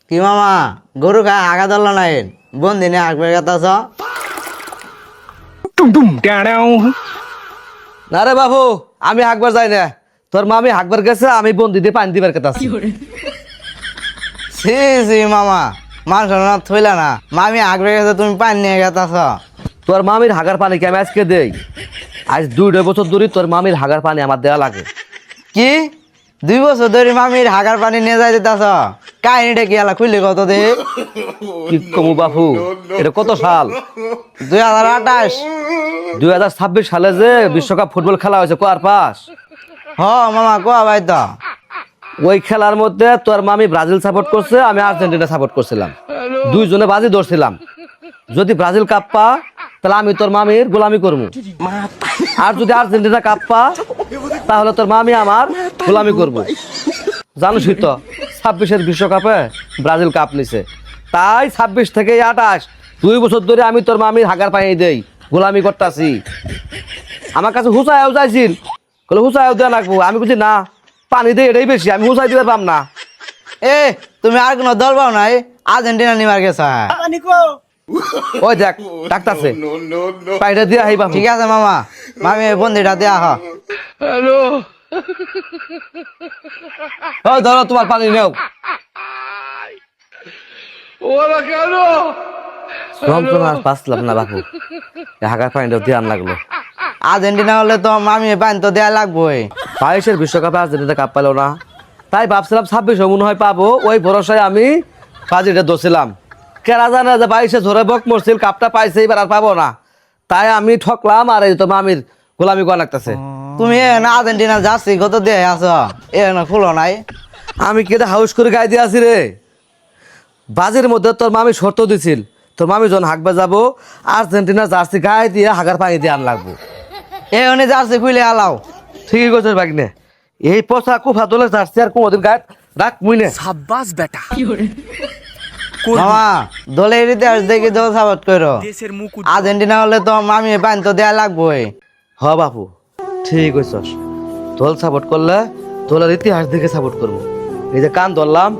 কি মামা গরু খায় আগা দল নাই বন্দিনে আগবে গেতাছ না রে বাবু আমি হাকবার যাই না তোর মামি হাকবার গেছে আমি বন্দি দিয়ে পানি দিবার কথা সি সি মামা মানুষ না থইলা না মামি আগবে গেছে তুমি পানি নিয়ে গেতাছ তোর মামির হাগার পানি কি আমি আজকে দেই আজ 2 বছর ধরে তোর মামির হাগার পানি আমার দেওয়া লাগে কি 2 বছর ধরে মামির হাগার পানি নিয়ে যাই দিতাছ কাহিনীটা কি আলা খুললি কত দে কি কমু বাবু এটা কত সাল 2028 2026 সালে যে বিশ্বকাপ ফুটবল খেলা হয়েছে কোয়ার পাস হ মামা কোয়া ভাই তো ওই খেলার মধ্যে তোর মামি ব্রাজিল সাপোর্ট করছে আমি আর্জেন্টিনা সাপোর্ট করছিলাম দুইজনে বাজি ধরছিলাম যদি ব্রাজিল কাপ পা তাহলে আমি তোর মামির গোলামি করবো আর যদি আর্জেন্টিনা কাপ পা তাহলে তোর মামি আমার গোলামি করবো জানোসই তো 26-এর বিশ্বকাপে ব্রাজিল কাপ নিছে তাই 26 থেকে 28 2 বছর ধরে আমি তোর মামির হাগার পানি দেই গোলামি করতাছি আমার কাছে হুসায়ও যাইছিল বলে হুসায়ও দেওয়া লাগবো আমি বলছি না পানি দেয় এটাই বেশি আমি হুসাই দিতে পারলাম না এ তুমি আর কোনো দল পাও নাই আর্জেন্টিনা নিমার গেছ ওই দেখ ডাক্তারছে পানিটা দিয়ে আই বাবু ঠিক আছে মামা মামি বন্দিটা দেয়া হ ও ধরো তোমার পানি নেও যন্ত্রণা আর পাচ্ছিলাম না বাবু হাগার পানিটা দিয়ে আন লাগলো আর্জেন্টিনা হলে তো মামি পানি তো দেয়া লাগবোই 22-এর বিশ্বকাপে আর্জেন্টিনা কাপ পেলো না তাই ভাবছিলাম 26 মনে হয় পাবো ওই ভরসায় আমি বাজিটা দোছিলাম কেরা জানে যে 22-এ ঝরে বক মরছিল কাপটা পাইছে এবার আর পাবো না তাই আমি ঠকলাম আর এই তো মামির গোলামি করা লাগতেছে তুমি না আর্জেন্টিনা যাচ্ছি কত দিয়ে আছো এ না খুলো নাই আমি কেটে হাউস করে গায়ে দিয়ে আসি রে বাজির মধ্যে তোর মামি শর্ত দিছিল তোর মামি যখন হাঁকবে যাবো আর্জেন্টিনা জার্সি গায়ে দিয়ে হাগার পানি দিয়ে আন লাগবো এ উনি যাচ্ছি খুলে আলাও ঠিকই করছিস বাগনে এই পচা কুফা তোলে জার্সি আর কোনোদিন গায়ে রাখ মুইনে সাব্বাস বেটা মামা দলের ইতিহাস দেখি দল সাপোর্ট করো দেশের মুখ আর্জেন্টিনা হলে তো মামি পানি তো দেয়া লাগবোই হ বাপু ঠিক হয়েছস দল সাপোর্ট করলে দলের ইতিহাস দেখে সাপোর্ট করবো এই যে কান ধরলাম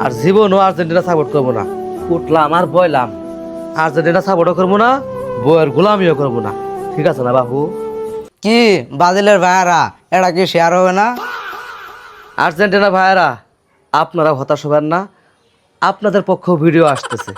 আর জীবনও আর্জেন্টিনা সাপোর্ট করবো না উঠলাম আর বইলাম আর্জেন্টিনা সাপোর্টও করবো না বইয়ের গোলামিও করবো না ঠিক আছে না বাপু কি ব্রাজিলের ভাইয়ারা এটা কি শেয়ার হবে না আর্জেন্টিনা ভাইয়েরা আপনারা হতাশ হবেন না আপনাদের পক্ষ ভিডিও আসতেছে